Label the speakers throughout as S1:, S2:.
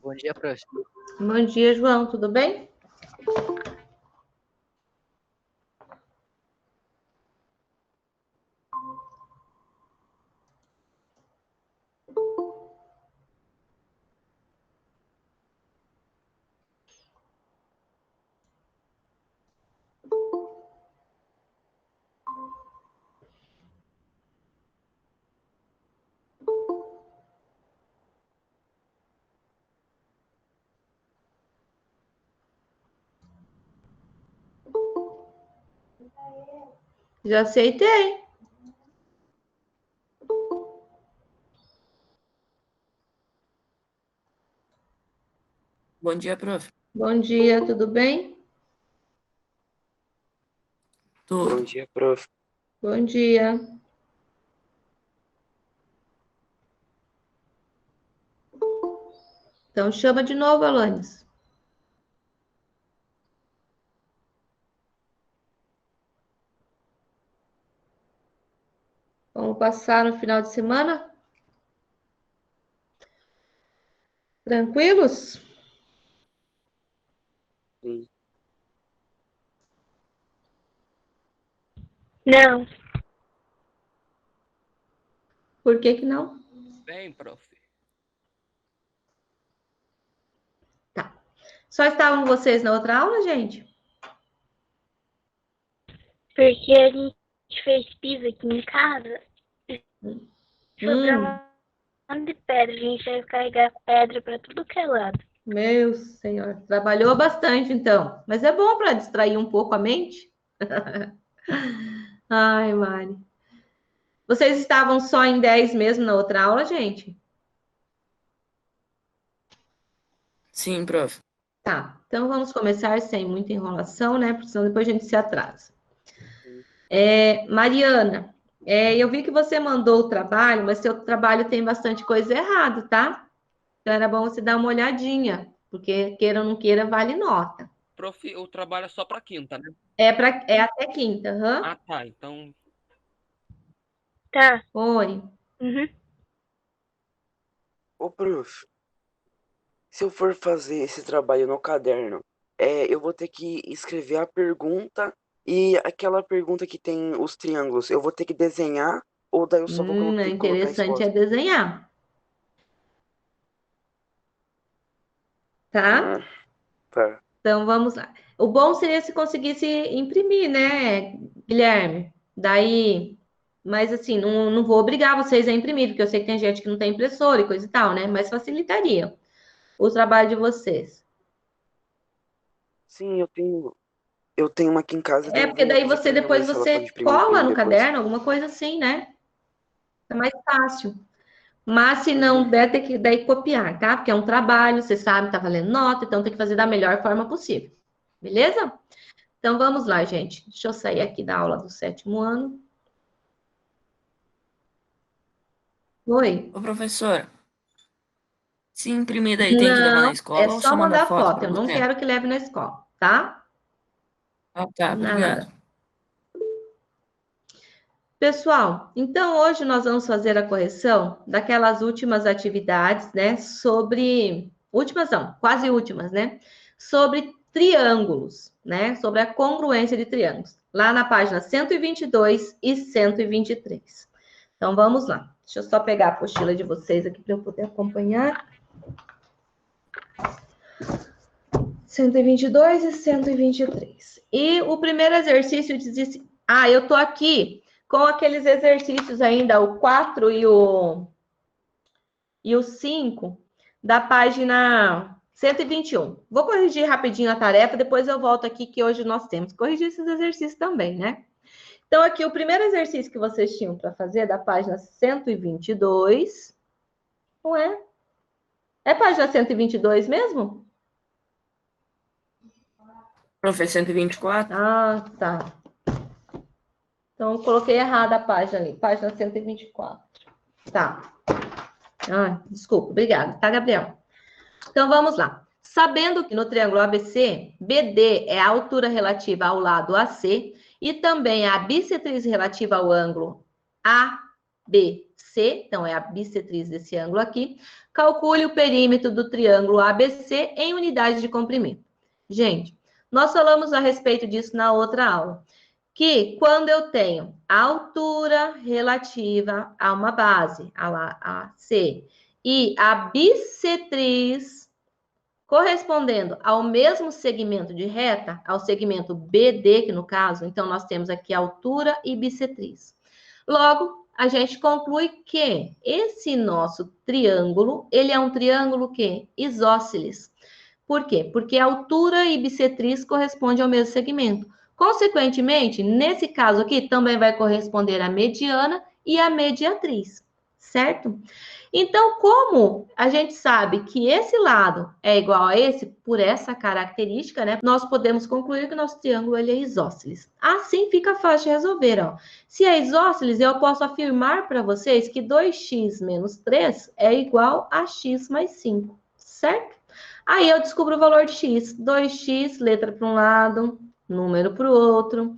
S1: Bom dia, prof.
S2: Bom dia, João, tudo bem? Já aceitei.
S3: Bom dia, prof.
S2: Bom dia, tudo bem?
S3: Tudo.
S4: Bom dia, prof.
S2: Bom dia. Então, chama de novo, Alanis. Vamos passar no final de semana? Tranquilos?
S4: Sim.
S5: Não.
S2: Por que que não?
S1: Bem, prof.
S2: Tá. Só estavam vocês na outra aula, gente?
S5: Porque a gente fez piso aqui em casa. Sobrou um monte de pedra. A gente vai carregar pedra para tudo que é lado.
S2: Meu senhor, trabalhou bastante então. Mas é bom para distrair um pouco a mente. Ai, Mari. Vocês estavam só em 10 mesmo na outra aula, gente?
S3: Sim, prof.
S2: Tá. Então vamos começar sem muita enrolação, né? Porque senão depois a gente se atrasa. Mariana, eu vi que você mandou o trabalho, mas seu trabalho tem bastante coisa errada, tá? Então era bom você dar uma olhadinha, porque queira ou não queira, vale nota.
S1: Prof, o trabalho é só para quinta, né?
S2: É até quinta, hã?
S1: Ah, tá. Então,
S5: Tá.
S2: Oi.
S5: Uhum.
S4: Ô, prof, se eu for fazer esse trabalho no caderno, eu vou ter que escrever a pergunta e aquela pergunta que tem os triângulos, eu vou ter que desenhar ou daí eu só vou
S2: É
S4: ter que colocar a
S2: interessante
S4: resposta?
S2: desenhar, tá?
S4: Tá.
S2: Então vamos lá. O bom seria se conseguisse imprimir, né, Guilherme? Daí, mas assim, não vou obrigar vocês a imprimir, porque eu sei que tem gente que não tem impressora e coisa e tal, né? Mas facilitaria o trabalho de vocês.
S4: Sim, eu tenho uma aqui em casa, daí eu
S2: Porque
S4: vou
S2: daí
S4: pedir
S2: você
S4: pra minha mãe
S2: depois
S4: se ela pode
S2: você
S4: imprimir pra
S2: cola
S4: mim
S2: no
S4: depois.
S2: caderno, alguma coisa assim, né? É mais fácil. Mas se
S4: Uhum.
S2: não der, tem que daí copiar, tá? Porque é um trabalho, você sabe, tá valendo nota, então tem que fazer da melhor forma possível. Beleza? Então vamos lá, gente. Deixa eu sair aqui da aula do 7º ano. Oi?
S3: Ô, professora, se imprimir daí tem que levar na
S2: Não, é
S3: escola ou
S2: só
S3: só mandar
S2: mandar
S3: foto
S2: foto.
S3: para
S2: Eu não
S3: você?
S2: quero que leve na escola, tá?
S3: Ah, tá, obrigado.
S2: Nada. Pessoal, então hoje nós vamos fazer a correção daquelas últimas atividades, né? Sobre. Últimas não, quase últimas, né? Sobre triângulos, né? Sobre a congruência de triângulos. Lá na página 122 e 123. Então vamos lá. Deixa eu só pegar a apostila de vocês aqui para eu poder acompanhar. 122 e 123. E o primeiro exercício diz assim: eu tô aqui com aqueles exercícios ainda, o 4 e o 5 da página 121. Vou corrigir rapidinho a tarefa, depois eu volto aqui que hoje nós temos que corrigir esses exercícios também, né? Então, aqui, o primeiro exercício que vocês tinham para fazer é da página 122. Não é? É página 122 mesmo?
S3: Prof, 124?
S2: Ah, tá. Então, eu coloquei errada a página ali, página 124. Tá. Desculpa, obrigada, tá, Gabriel? Então, vamos lá. Sabendo que no triângulo ABC, BD é a altura relativa ao lado AC e também a bissetriz relativa ao ângulo ABC, então é a bissetriz desse ângulo aqui. Calcule o perímetro do triângulo ABC em unidade de comprimento. Gente, nós falamos a respeito disso na outra aula, que quando eu tenho a altura relativa a uma base, a C, e a bissetriz correspondendo ao mesmo segmento de reta, ao segmento BD, que no caso, então nós temos aqui altura e bissetriz. Logo, a gente conclui que esse nosso triângulo, ele é um triângulo que isósceles. Por quê? Porque altura e bissetriz correspondem ao mesmo segmento. Consequentemente, nesse caso aqui, também vai corresponder a mediana e a mediatriz, certo? Então, como a gente sabe que esse lado é igual a esse, por essa característica, né? Nós podemos concluir que o nosso triângulo ele é isósceles. Assim fica fácil de resolver, ó. Se é isósceles, eu posso afirmar para vocês que 2x menos 3 é igual a x mais 5, certo? Aí eu descubro o valor de x. 2x, letra para um lado, número para o outro.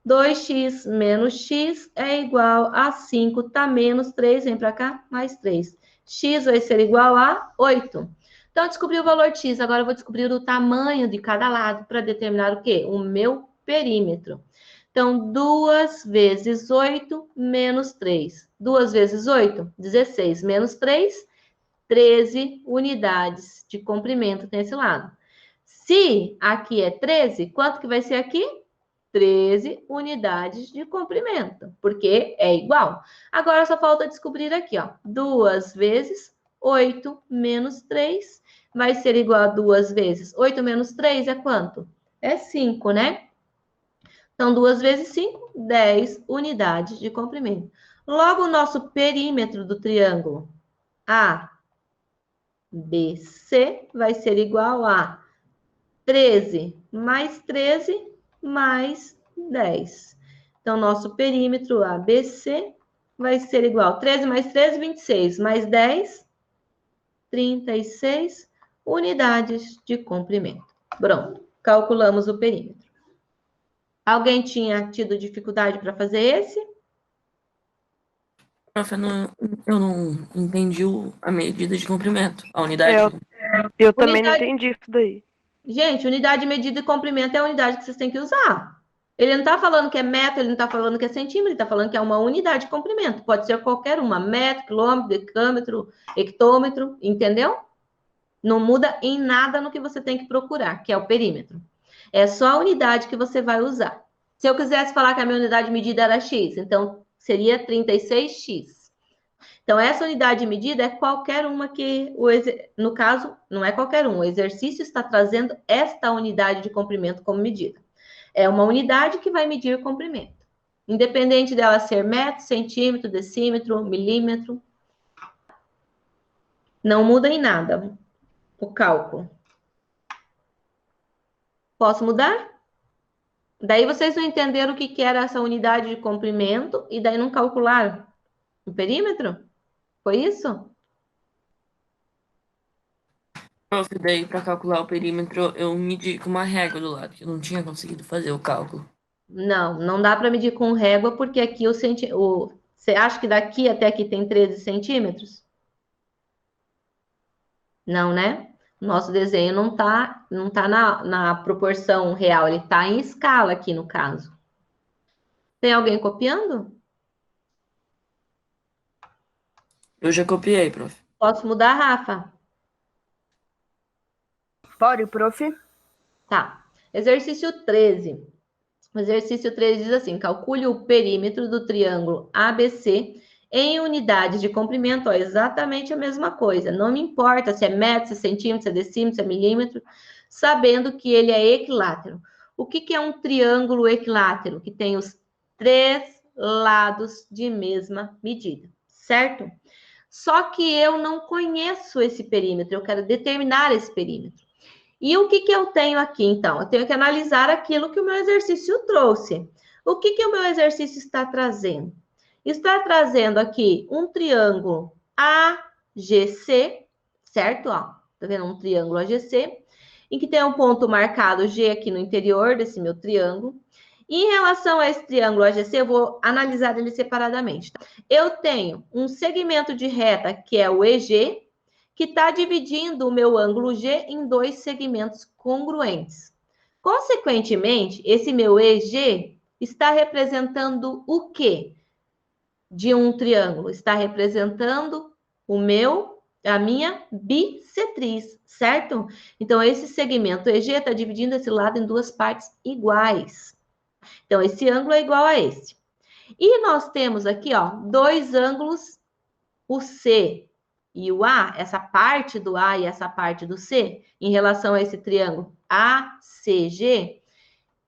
S2: 2x menos x é igual a 5, tá menos 3, vem para cá, mais 3. X vai ser igual a 8. Então, eu descobri o valor de x. Agora, eu vou descobrir o tamanho de cada lado para determinar o quê? O meu perímetro. Então, 2 vezes 8 menos 3. 2 vezes 8, 16. Menos 3, 13 unidades de comprimento nesse lado. Se aqui é 13, quanto que vai ser aqui? 13 unidades de comprimento, porque é igual. Agora só falta descobrir aqui, ó. 2 vezes 8 menos 3 vai ser igual a 2 vezes 8 menos 3 é quanto? É 5, né? Então, 2 vezes 5, 10 unidades de comprimento. Logo, o nosso perímetro do triângulo ABC vai ser igual a 13 mais 13 mais 10. Então, nosso perímetro ABC vai ser igual a 13 mais 13, 26, mais 10, 36 unidades de comprimento. Pronto, calculamos o perímetro. Alguém tinha tido dificuldade para fazer esse?
S3: Prof, eu não entendi a medida de comprimento, a unidade.
S6: Eu também não
S2: Unidade-
S6: entendi isso daí.
S2: Gente, unidade de medida e comprimento é a unidade que vocês têm que usar. Ele não está falando que é metro, ele não está falando que é centímetro, ele está falando que é uma unidade de comprimento. Pode ser qualquer uma, metro, quilômetro, decâmetro, hectômetro, entendeu? Não muda em nada no que você tem que procurar, que é o perímetro. É só a unidade que você vai usar. Se eu quisesse falar que a minha unidade de medida era x, então seria 36x. Então, essa unidade de medida é qualquer uma que, no caso, não é qualquer um, o exercício está trazendo esta unidade de comprimento como medida. É uma unidade que vai medir o comprimento. Independente dela ser metro, centímetro, decímetro, milímetro. Não muda em nada o cálculo. Posso mudar? Daí vocês não entenderam o que era essa unidade de comprimento e daí não calcularam o perímetro? Foi isso?
S3: Prof, daí para calcular o perímetro eu medi com uma régua do lado, que eu não tinha conseguido fazer o cálculo.
S2: Não, não dá para medir com régua, porque aqui você acha que daqui até aqui tem 13 centímetros? Não, né? Nosso desenho não tá na proporção real, ele está em escala aqui no caso. Tem alguém copiando?
S3: Eu já copiei, prof.
S2: Posso mudar, Rafa?
S6: Pode, prof?
S2: Tá. Exercício 13. O exercício 13 diz assim: calcule o perímetro do triângulo ABC em unidades de comprimento. Ó, exatamente a mesma coisa. Não me importa se é metro, se é centímetro, se é decímetro, se é milímetro, sabendo que ele é equilátero. O que é um triângulo equilátero? Que tem os 3 lados de mesma medida, certo? Só que eu não conheço esse perímetro, eu quero determinar esse perímetro. E o que eu tenho aqui, então? Eu tenho que analisar aquilo que o meu exercício trouxe. O que o meu exercício está trazendo? Está trazendo aqui um triângulo AGC, certo? Ó, tá vendo? Um triângulo AGC, em que tem um ponto marcado G aqui no interior desse meu triângulo. Em relação a esse triângulo AGC, eu vou analisar ele separadamente. Eu tenho um segmento de reta, que é o EG, que está dividindo o meu ângulo G em dois segmentos congruentes. Consequentemente, esse meu EG está representando o quê? De um triângulo? Está representando a minha bissetriz, certo? Então, esse segmento EG está dividindo esse lado em duas partes iguais. Então, esse ângulo é igual a esse. E nós temos aqui, ó, dois ângulos, o C e o A, essa parte do A e essa parte do C, em relação a esse triângulo ACG,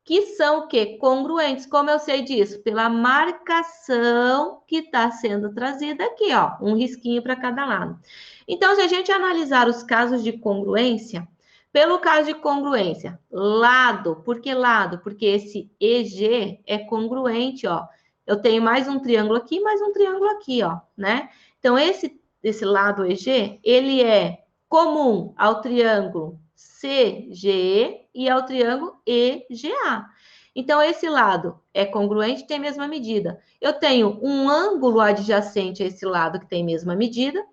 S2: que são o quê? Congruentes. Como eu sei disso? Pela marcação que está sendo trazida aqui, ó, um risquinho para cada lado. Então, se a gente analisar os casos de congruência, pelo caso de congruência, lado, por que lado? Porque esse EG é congruente, ó. Eu tenho mais um triângulo aqui, mais um triângulo aqui, ó, né? Então, esse lado EG, ele é comum ao triângulo CGE e ao triângulo EGA. Então, esse lado é congruente, tem a mesma medida. Eu tenho um ângulo adjacente a esse lado que tem a mesma medida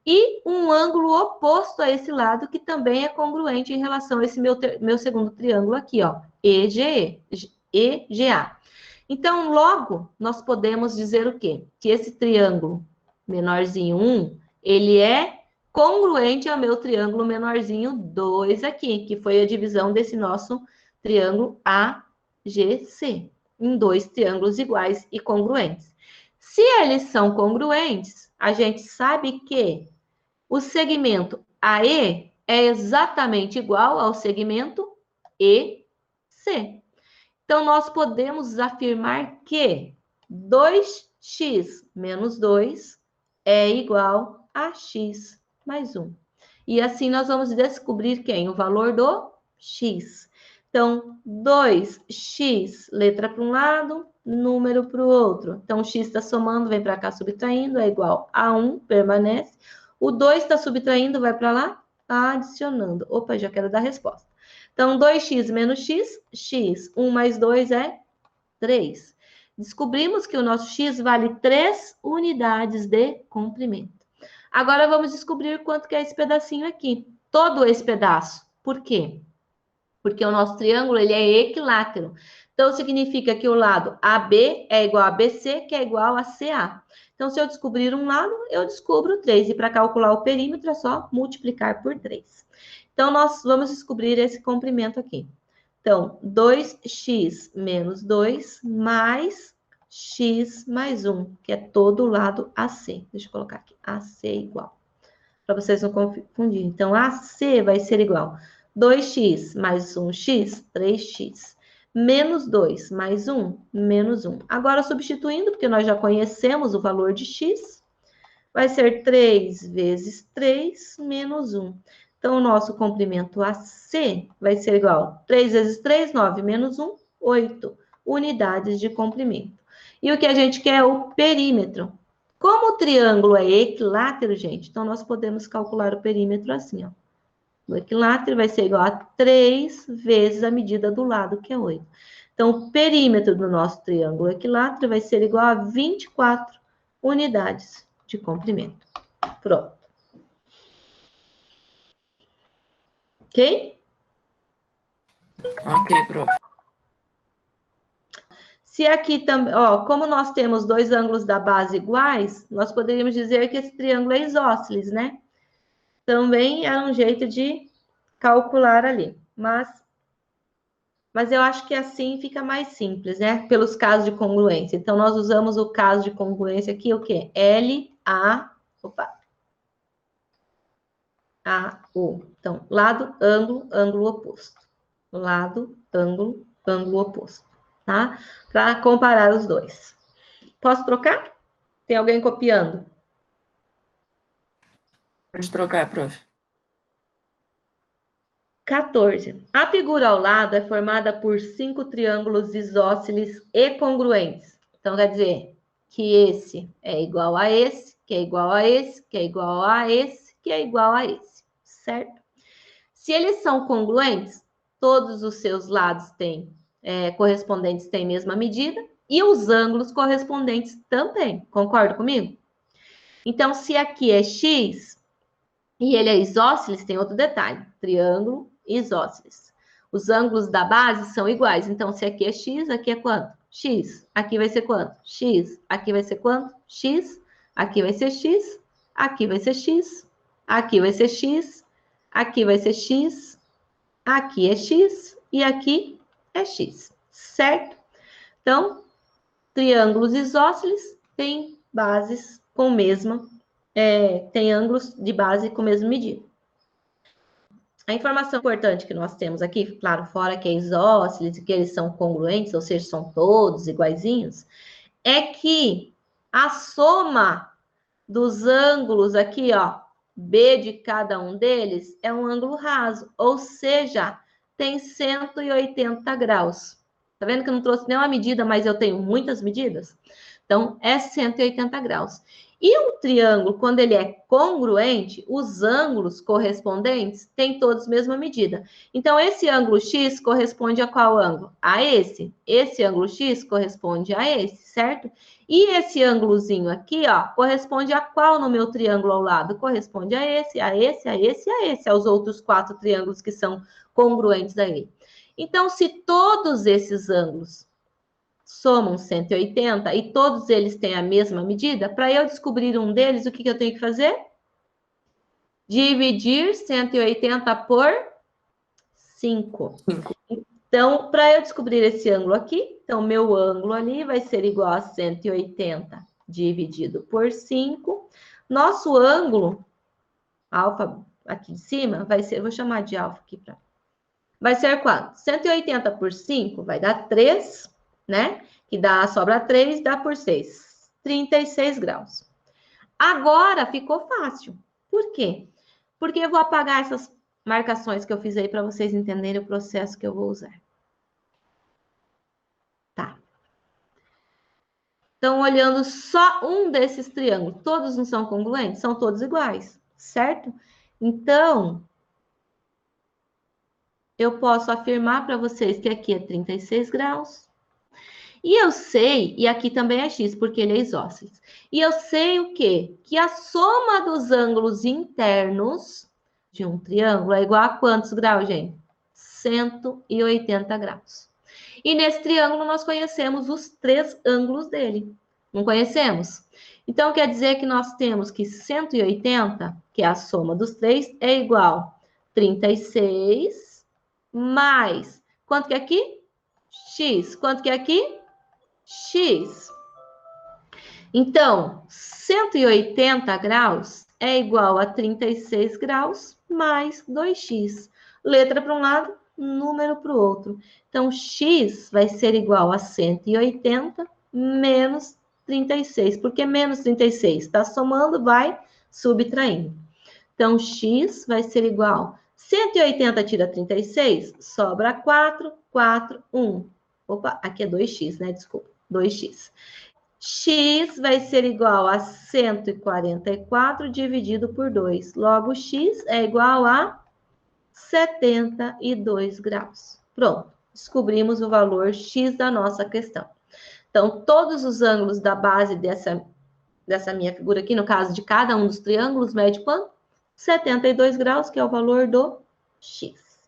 S2: e um ângulo oposto a esse lado que também é congruente em relação a esse meu segundo triângulo aqui, ó, EGA. Então, logo, nós podemos dizer o quê? Que esse triângulo menorzinho 1, ele é congruente ao meu triângulo menorzinho 2 aqui, que foi a divisão desse nosso triângulo AGC, em dois triângulos iguais e congruentes. Se eles são congruentes, a gente sabe que o segmento AE é exatamente igual ao segmento EC. Então, nós podemos afirmar que 2x menos 2 é igual a x mais 1. E assim nós vamos descobrir quem? O valor do x. Então, 2x, letra para um lado, número para o outro. Então, o x está somando, vem para cá subtraindo, é igual a 1, permanece. O 2 está subtraindo, vai para lá, adicionando. Opa, já quero dar a resposta. Então, 2x menos x. 1 mais 2 é 3. Descobrimos que o nosso x vale 3 unidades de comprimento. Agora, vamos descobrir quanto que é esse pedacinho aqui. Todo esse pedaço. Por quê? Porque o nosso triângulo, ele é equilátero. Então, significa que o lado AB é igual a BC, que é igual a CA. Então, se eu descobrir um lado, eu descubro 3. E para calcular o perímetro, é só multiplicar por 3. Então, nós vamos descobrir esse comprimento aqui. Então, 2x menos 2 mais x mais 1, que é todo o lado AC. Deixa eu colocar aqui, AC igual, para vocês não confundirem. Então, AC vai ser igual 2x mais 1x, 3x, menos 2 mais 1, menos 1. Agora, substituindo, porque nós já conhecemos o valor de x, vai ser 3 vezes 3 menos 1. Então, o nosso comprimento AC vai ser igual a 3 vezes 3, 9, menos 1, 8 unidades de comprimento. E o que a gente quer é o perímetro. Como o triângulo é equilátero, gente, então nós podemos calcular o perímetro assim, ó. O equilátero vai ser igual a 3 vezes a medida do lado, que é 8. Então, o perímetro do nosso triângulo equilátero vai ser igual a 24 unidades de comprimento. Pronto. Ok?
S3: Ok, prof.
S2: Se aqui também, ó, como nós temos dois ângulos da base iguais, nós poderíamos dizer que esse triângulo é isósceles, né? Também é um jeito de calcular ali. Mas eu acho que assim fica mais simples, né? Pelos casos de congruência. Então, nós usamos o caso de congruência aqui, o quê? AO. Então, lado, ângulo, ângulo oposto. Lado, ângulo, ângulo oposto. Tá? Para comparar os dois. Posso trocar? Tem alguém copiando?
S3: Pode trocar, prof.
S2: 14. A figura ao lado é formada por 5 triângulos isósceles e congruentes. Então, quer dizer que esse é igual a esse, que é igual a esse, que é igual a esse, que é igual a esse, certo? Se eles são congruentes, todos os seus lados têm correspondentes têm mesma medida e os ângulos correspondentes também. Concorda comigo? Então, se aqui é x e ele é isósceles, tem outro detalhe. Triângulo isósceles. Os ângulos da base são iguais. Então, se aqui é x, aqui é quanto? X. Aqui vai ser quanto? X. Aqui vai ser quanto? X. Aqui vai ser x. Aqui vai ser x. Aqui vai ser x. Aqui vai ser x. Aqui é x. E aqui é x. Certo? Então, triângulos isósceles têm bases com mesma, tem ângulos de base com mesma medida. A informação importante que nós temos aqui, claro, fora que é isósceles e que eles são congruentes, ou seja, são todos iguaizinhos, é que a soma dos ângulos aqui, ó, B de cada um deles é um ângulo raso, ou seja, tem 180 graus. Tá vendo que eu não trouxe nenhuma medida, mas eu tenho muitas medidas? Então, é 180 graus. E um triângulo, quando ele é congruente, os ângulos correspondentes têm todos a mesma medida. Então, esse ângulo X corresponde a qual ângulo? A esse. Esse ângulo X corresponde a esse, certo? E esse ângulozinho aqui, ó, corresponde a qual no meu triângulo ao lado? Corresponde a esse, a esse, a esse e a esse, aos outros 4 triângulos que são congruentes a ele. Então, se todos esses ângulos somam 180 e todos eles têm a mesma medida, para eu descobrir um deles, o que eu tenho que fazer? Dividir 180 por 5. Então, para eu descobrir esse ângulo aqui, então, meu ângulo ali vai ser igual a 180 dividido por 5. Nosso ângulo, alfa aqui de cima, vai ser, vou chamar de alfa aqui para... Vai ser quanto? 180 por 5 vai dar 3, né? Que dá, sobra 3, dá por 6. 36 graus. Agora ficou fácil. Por quê? Porque eu vou apagar essas marcações que eu fiz aí para vocês entenderem o processo que eu vou usar. Tá. Então, olhando só um desses triângulos, todos não são congruentes? São todos iguais, certo? Então, eu posso afirmar para vocês que aqui é 36 graus. E eu sei, e aqui também é x, porque ele é isósceles. E eu sei o quê? Que a soma dos ângulos internos de um triângulo é igual a quantos graus, gente? 180 graus. E nesse triângulo nós conhecemos os 3 ângulos dele. Não conhecemos? Então, quer dizer que nós temos que 180, que é a soma dos 3, é igual a 36 mais... Quanto que é aqui? X. Quanto que é aqui? X. Então, 180 graus é igual a 36 graus mais 2x. Letra para um lado, número para o outro. Então, x vai ser igual a 180 menos 36. Porque menos 36 está somando, vai subtraindo. Então, x vai ser igual... 180 tira 36, sobra 4, 4, 1. Opa, aqui é 2x, né? Desculpa, 2x. X vai ser igual a 144 dividido por 2. Logo, x é igual a 72 graus. Pronto, descobrimos o valor x da nossa questão. Então, todos os ângulos da base dessa minha figura aqui, no caso de cada um dos triângulos, mede quanto? 72 graus, que é o valor do x.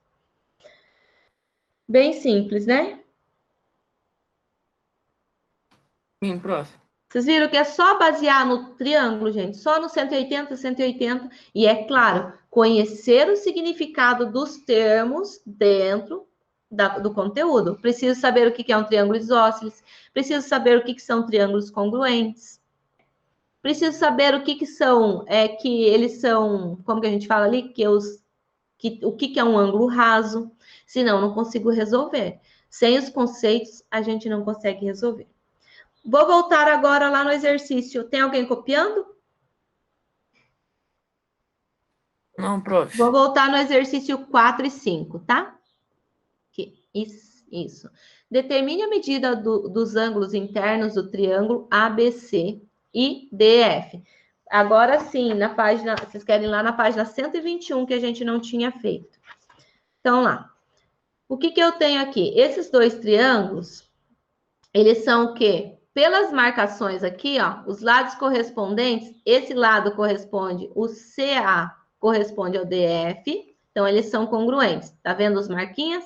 S2: Bem simples, né?
S3: Sim, prof.
S2: Vocês viram que é só basear no triângulo, gente, só no 180, 180, e é claro, conhecer o significado dos termos dentro do conteúdo. Preciso saber o que é um triângulo isósceles, preciso saber o que são triângulos congruentes, preciso saber o que são, que eles são, como que a gente fala ali, o que é um ângulo raso, senão não consigo resolver. Sem os conceitos, a gente não consegue resolver. Vou voltar agora lá no exercício. Tem alguém copiando?
S3: Não, prof.
S2: Vou voltar no exercício 4 e 5, tá? Isso. Determine a medida dos ângulos internos do triângulo ABC e DF. Agora sim, na página, vocês querem ir lá na página 121, que a gente não tinha feito. Então, lá. o que que eu tenho aqui? Esses dois triângulos, eles são o quê? Pelas marcações aqui, ó, os lados correspondentes, esse lado corresponde, o CA corresponde ao DF, então eles são congruentes. Tá vendo os marquinhas?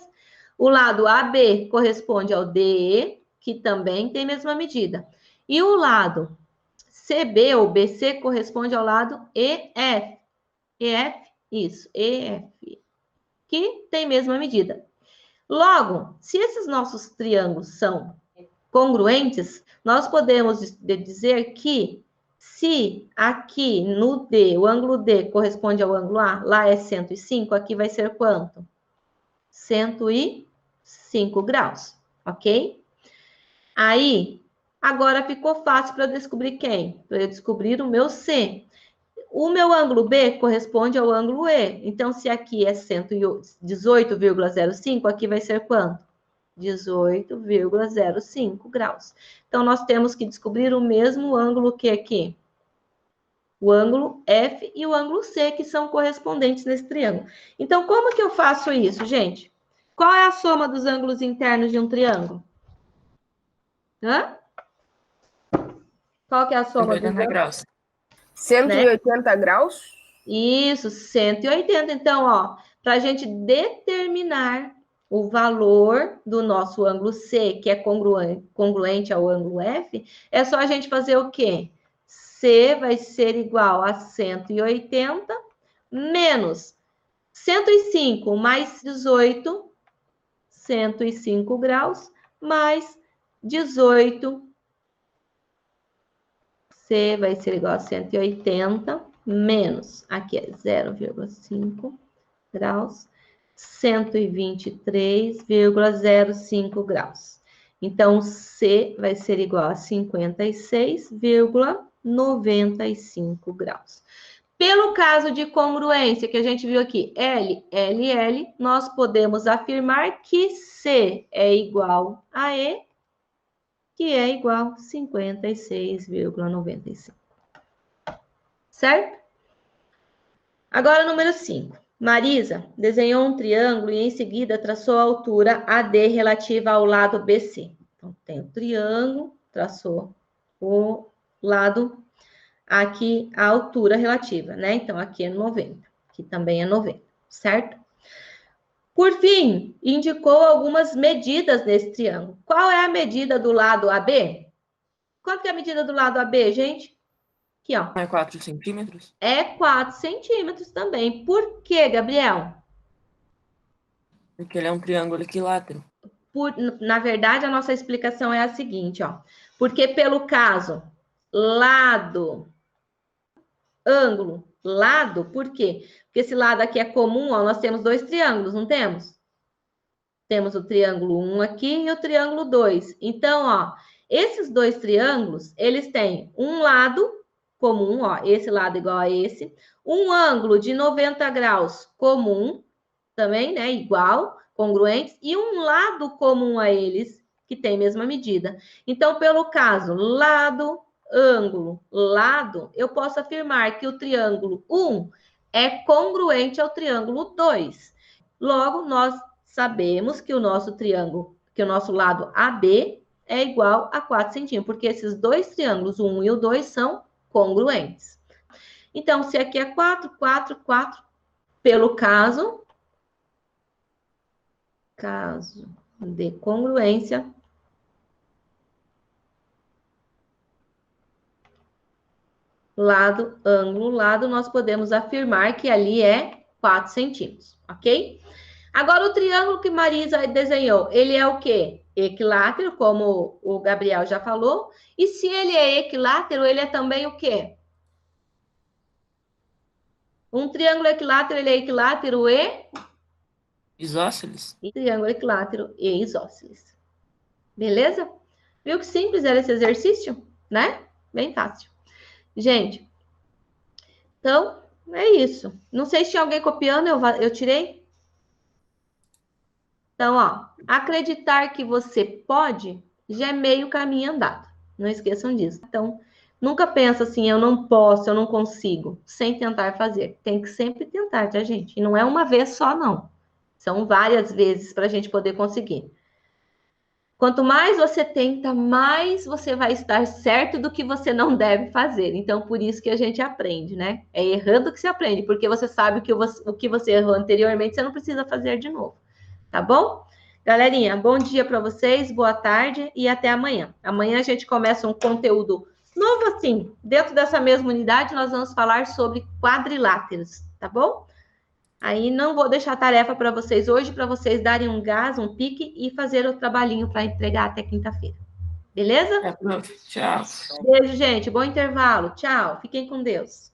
S2: O lado AB corresponde ao DE, que também tem a mesma medida. E o lado CB ou BC corresponde ao lado EF. EF, isso, EF, que tem a mesma medida. Logo, se esses nossos triângulos são congruentes, nós podemos dizer que se aqui no D, o ângulo D corresponde ao ângulo A, lá é 105, aqui vai ser quanto? 105 graus, ok? Aí, agora ficou fácil para descobrir quem? Para eu descobrir o meu C. O meu ângulo B corresponde ao ângulo E. Então, se aqui é 118,05, aqui vai ser quanto? 18,05 graus. Então, nós temos que descobrir o mesmo ângulo que aqui. O ângulo F e o ângulo C, que são correspondentes nesse triângulo. Então, como que eu faço isso, gente? Qual é a soma dos ângulos internos de um triângulo? Hã? Qual que é a soma dos
S3: 180
S2: ângulos?
S3: graus.
S6: 180 graus?
S2: Isso, 180. Então, ó, para a gente determinar o valor do nosso ângulo C, que é congruente ao ângulo F, é só a gente fazer o quê? C vai ser igual a 180 menos 105 mais 18, 105 graus, mais 18. C vai ser igual a 180 menos, aqui é 0,5 graus, 123,05 graus. Então, C vai ser igual a 56,95 graus. Pelo caso de congruência que a gente viu aqui, L, L, L, nós podemos afirmar que C é igual a E, que é igual a 56,95. Certo? Agora, número 5. Marisa desenhou um triângulo e, em seguida, traçou a altura AD relativa ao lado BC. Então, tem o triângulo, traçou o lado, aqui a altura relativa, né? Então, aqui é 90, aqui também é 90, certo? Por fim, indicou algumas medidas desse triângulo. Qual é a medida do lado AB? Qual que é a medida do lado AB, gente? Aqui, ó.
S3: É 4 centímetros?
S2: É 4 centímetros também. Por quê, Gabriel?
S3: Porque ele é um triângulo equilátero.
S2: Na verdade, a nossa explicação é a seguinte, ó. Porque pelo caso lado, ângulo, lado, por quê? Porque esse lado aqui é comum, ó, nós temos dois triângulos, não temos? Temos o triângulo 1 aqui e o triângulo 2. Então, ó, esses dois triângulos, eles têm um lado comum, ó, esse lado igual a esse, um ângulo de 90 graus comum, também, né, igual, congruentes, e um lado comum a eles, que tem a mesma medida. Então, pelo caso lado, ângulo, lado, eu posso afirmar que o triângulo 1 é congruente ao triângulo 2. Logo, nós sabemos que o nosso triângulo, que o nosso lado AB é igual a 4 centímetros, porque esses dois triângulos, o 1 e o 2, são congruentes. Então, se aqui é 4, 4, 4, pelo caso de congruência, lado, ângulo, lado, nós podemos afirmar que ali é 4 centímetros, ok? Agora, o triângulo que Marisa desenhou, ele é o quê? Equilátero, como o Gabriel já falou. E se ele é equilátero, ele é também o quê? Um triângulo equilátero, ele é equilátero e...
S3: Isósceles?
S2: Triângulo equilátero e isósceles. Beleza? Viu que simples era esse exercício? Né? Bem fácil. Gente, então, é isso. Não sei se tinha alguém copiando, eu tirei. Então, ó, acreditar que você pode já é meio caminho andado. Não esqueçam disso. Então, nunca pensa assim, eu não posso, eu não consigo, sem tentar fazer. Tem que sempre tentar, tá, gente? E não é uma vez só, não. São várias vezes para a gente poder conseguir. Quanto mais você tenta, mais você vai estar certo do que você não deve fazer. Então, por isso que a gente aprende, né? É errando que se aprende, porque você sabe o que você errou anteriormente, você não precisa fazer de novo. Tá bom? Galerinha, bom dia para vocês, boa tarde e até amanhã. Amanhã a gente começa um conteúdo novo assim. Dentro dessa mesma unidade, nós vamos falar sobre quadriláteros, tá bom? Aí não vou deixar a tarefa para vocês hoje, para vocês darem um gás, um pique e fazer o trabalhinho para entregar até quinta-feira. Beleza?
S3: Tchau.
S2: Beijo, gente. Bom intervalo. Tchau. Fiquem com Deus.